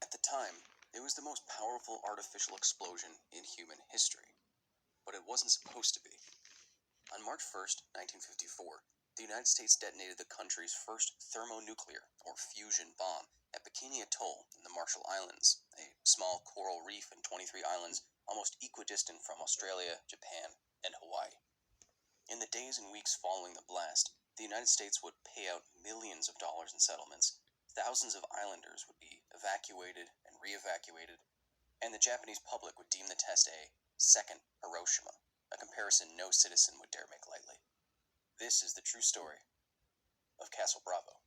At the time, it was the most powerful artificial explosion in human history, but it wasn't supposed to be. On March 1st, 1954, the United States detonated the country's first thermonuclear, or fusion, bomb at Bikini Atoll in the Marshall Islands, a small coral reef and 23 islands almost equidistant from Australia, Japan, and Hawaii. In the days and weeks following the blast, the United States would pay out millions of dollars in settlements, thousands of islanders would be evacuated and re-evacuated, and the Japanese public would deem the test a second Hiroshima, a comparison no citizen would dare make lightly. This is the true story of Castle Bravo.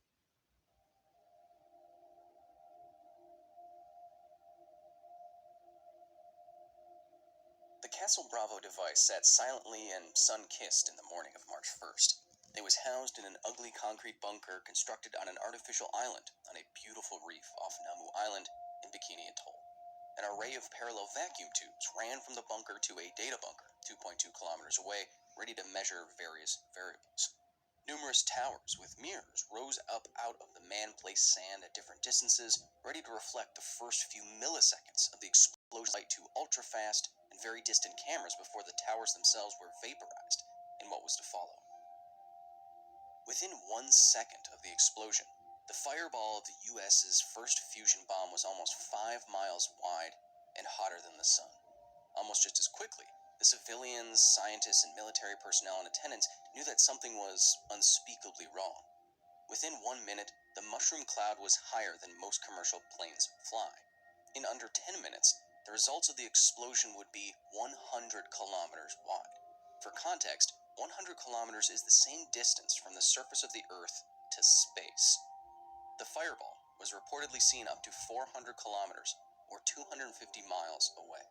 The Castle Bravo device sat silently and sun-kissed in the morning of March 1st. It was housed in an ugly concrete bunker constructed on an artificial island on a beautiful reef off Namu Island in Bikini Atoll. An array of parallel vacuum tubes ran from the bunker to a data bunker 2.2 kilometers away, ready to measure various variables. Numerous towers with mirrors rose up out of the man-placed sand at different distances, ready to reflect the first few milliseconds of the explosion light to ultra-fast and very distant cameras before the towers themselves were vaporized in what was to follow. Within 1 second of the explosion, the fireball of the U.S.'s first fusion bomb was almost 5 miles wide and hotter than the sun. Almost just as quickly, the civilians, scientists, and military personnel and attendants knew that something was unspeakably wrong. Within 1 minute, the mushroom cloud was higher than most commercial planes fly. In under 10 minutes, the results of the explosion would be 100 kilometers wide. For context, 100 kilometers is the same distance from the surface of the Earth to space. The fireball was reportedly seen up to 400 kilometers, or 250 miles away.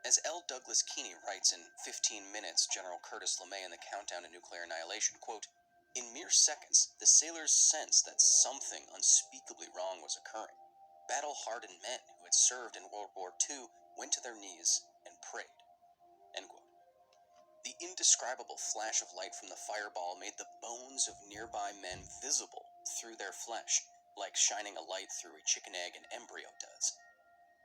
As L. Douglas Keeney writes in 15 Minutes, General Curtis LeMay in the Countdown to Nuclear Annihilation, quote, "In mere seconds, the sailors sensed that something unspeakably wrong was occurring. Battle-hardened men who had served in World War II went to their knees and prayed." End quote. The indescribable flash of light from the fireball made the bones of nearby men visible through their flesh, like shining a light through a chicken egg an embryo does.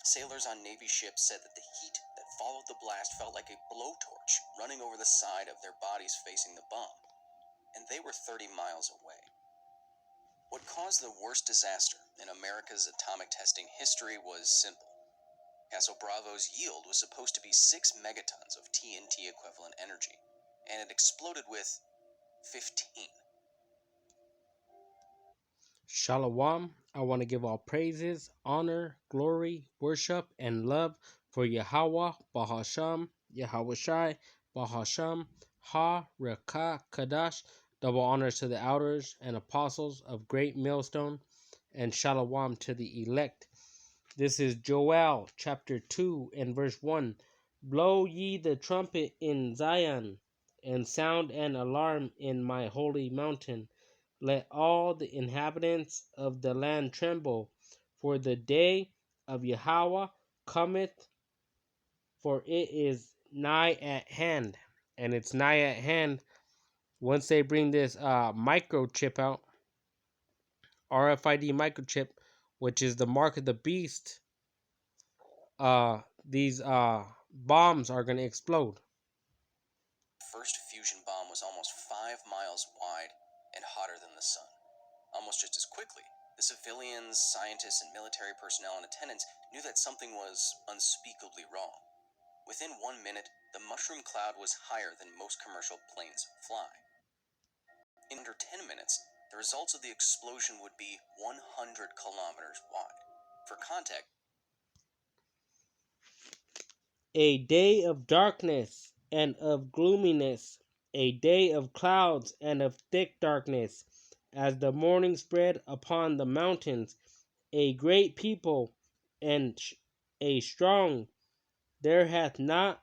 Sailors on Navy ships said that the heat that followed the blast felt like a blowtorch running over the side of their bodies facing the bomb, and they were 30 miles away. What caused the worst disaster in America's atomic testing history was simple. Castle Bravo's yield was supposed to be 6 megatons of TNT equivalent energy, and it exploded with 15. Shalom. I want to give all praises, honor, glory, worship, and love for Yahweh, Bahasham, Yahweh Shai, Bahasham, Ha, Reka, Kadash. Double honors to the elders and apostles of Great Millstone, and Shalom to the elect. This is Joel chapter 2 and verse 1. Blow ye the trumpet in Zion, and sound an alarm in my holy mountain. Let all the inhabitants of the land tremble, for the day of Yahweh cometh, for it is nigh at hand. And it's nigh at hand once they bring this microchip out, RFID microchip, which is the mark of the beast. These bombs are going to explode. First fusion bomb was almost 5 miles wide and hotter than the sun. Almost just as quickly, the civilians, scientists, and military personnel and attendants knew that something was unspeakably wrong. Within 1 minute, the mushroom cloud was higher than most commercial planes fly. In under 10 minutes, the results of the explosion would be 100 kilometers wide. For context, A day of darkness and of gloominess, a day of clouds and of thick darkness, as the morning spread upon the mountains, a great people and a strong, there hath not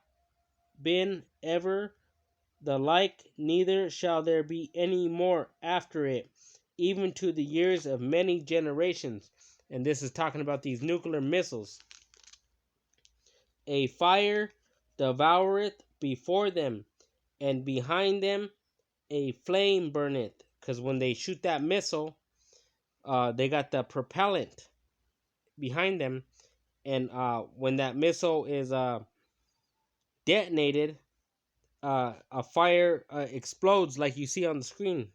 been ever the like, neither shall there be any more after it, even to the years of many generations. And this is talking about these nuclear missiles. A fire devoureth before them, and behind them a flame burneth. Because when they shoot that missile, They got the propellant behind them, and when that missile is detonated, a fire explodes like you see on the screen.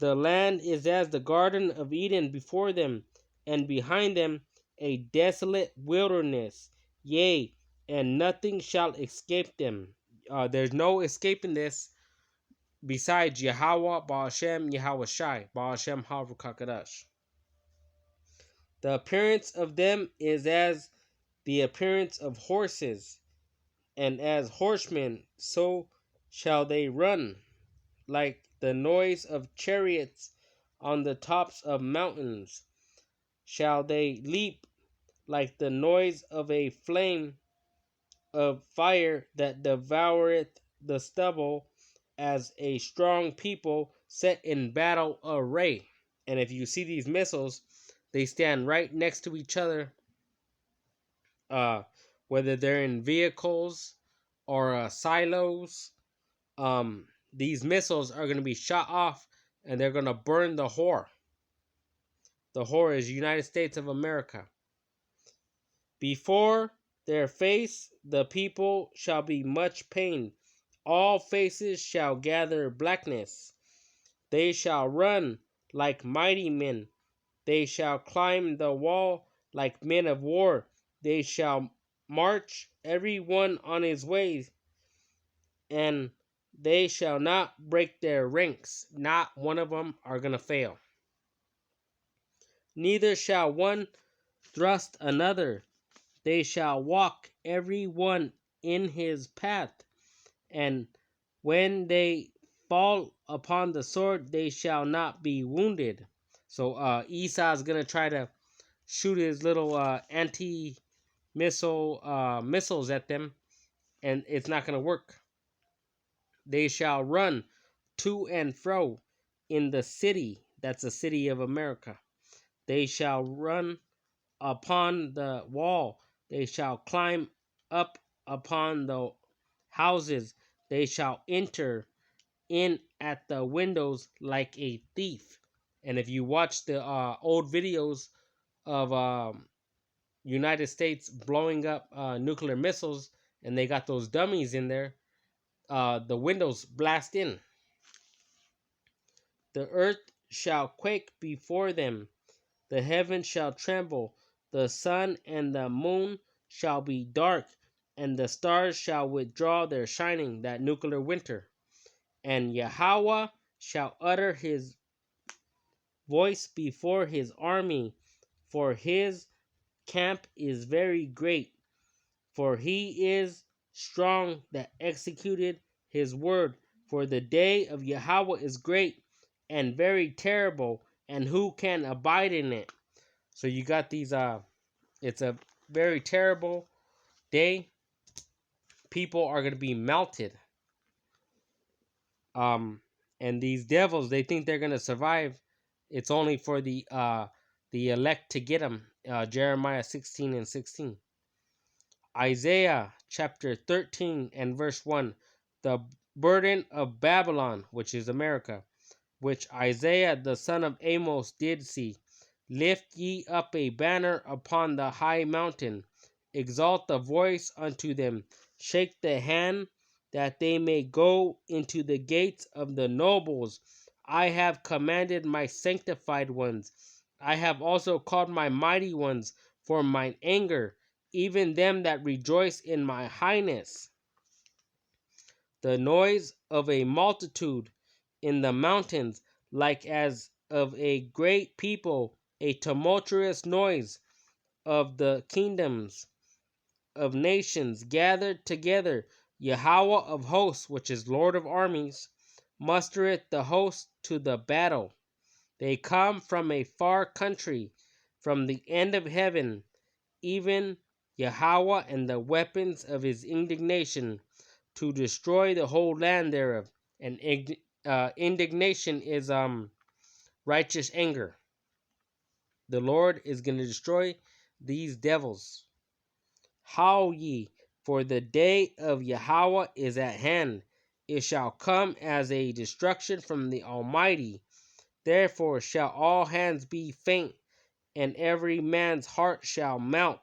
The land is as the Garden of Eden before them, and behind them a desolate wilderness. Yea, and nothing shall escape them. There's no escaping this besides Yahweh, Baal Shem, Yahweh Shai, Baal Shem, Havukakadash. The appearance of them is as the appearance of horses, and as horsemen, so shall they run, like the noise of chariots on the tops of mountains. Shall they leap like the noise of a flame of fire that devoureth the stubble, as a strong people set in battle array. And if you see these missiles, they stand right next to each other, whether they're in vehicles or silos. These missiles are going to be shot off, and they're going to burn the whore. The whore is United States of America. Before their face the people shall be much pained. All faces shall gather blackness. They shall run like mighty men. They shall climb the wall like men of war. They shall march every one on his ways, and they shall not break their ranks. Not one of them are going to fail. Neither shall one thrust another. They shall walk every one in his path, and when they fall upon the sword, they shall not be wounded. So Esau's gonna try to shoot his little missiles at them, and it's not gonna work. They shall run to and fro in the city. That's the city of America. They shall run upon the wall. They shall climb up upon the houses. They shall enter in at the windows like a thief. And if you watch the old videos of United States blowing up nuclear missiles, and they got those dummies in there, the windows blast in. The earth shall quake before them. The heavens shall tremble. The sun and the moon shall be dark, and the stars shall withdraw their shining, that nuclear winter. And Yahweh shall utter his voice before his army, for his camp is very great. For he is strong that executed his word. For the day of Yahweh is great and very terrible, and who can abide in it? So you got these it's a very terrible day. People are going to be melted. And these devils, they think they're going to survive. It's only for the elect to get them. Jeremiah 16:16. Isaiah chapter 13 and verse 1. The burden of Babylon, which is America, which Isaiah the son of Amos did see. Lift ye up a banner upon the high mountain. Exalt the voice unto them. Shake the hand, that they may go into the gates of the nobles. I have commanded my sanctified ones. I have also called my mighty ones for mine anger, even them that rejoice in my highness. The noise of a multitude in the mountains, like as of a great people, a tumultuous noise of the kingdoms of nations gathered together. Yahweh of hosts, which is Lord of armies, mustereth the host to the battle. They come from a far country, from the end of heaven, even Yahweh, and the weapons of his indignation, to destroy the whole land thereof. And indignation is righteous anger. The Lord is going to destroy these devils. Howl ye, for the day of Yahweh is at hand. It shall come as a destruction from the Almighty. Therefore shall all hands be faint, and every man's heart shall melt,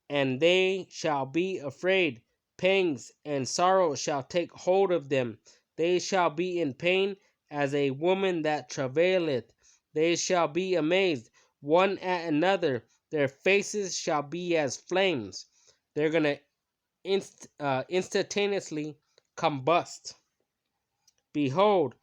and they shall be afraid. Pangs and sorrow shall take hold of them. They shall be in pain as a woman that travaileth. They shall be amazed one at another. Their faces shall be as flames. They're going to instantaneously combust. Behold,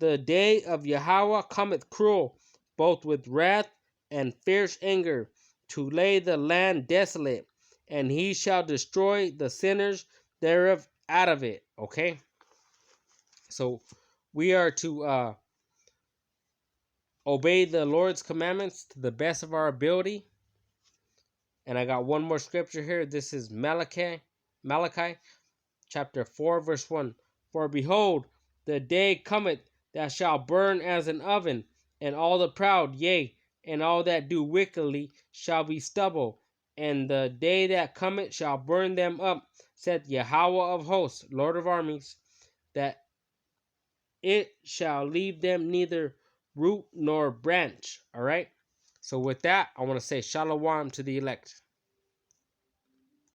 the day of Yahweh cometh cruel, both with wrath and fierce anger, to lay the land desolate, and he shall destroy the sinners thereof out of it. Okay? So we are to obey the Lord's commandments to the best of our ability. And I got one more scripture here. This is Malachi chapter 4, verse 1. For behold, the day cometh that shall burn as an oven, and all the proud, yea, and all that do wickedly shall be stubble. And the day that cometh shall burn them up, saith Yahweh of hosts, Lord of armies, that it shall leave them neither root nor branch. All right? So with that, I want to say shalom to the elect.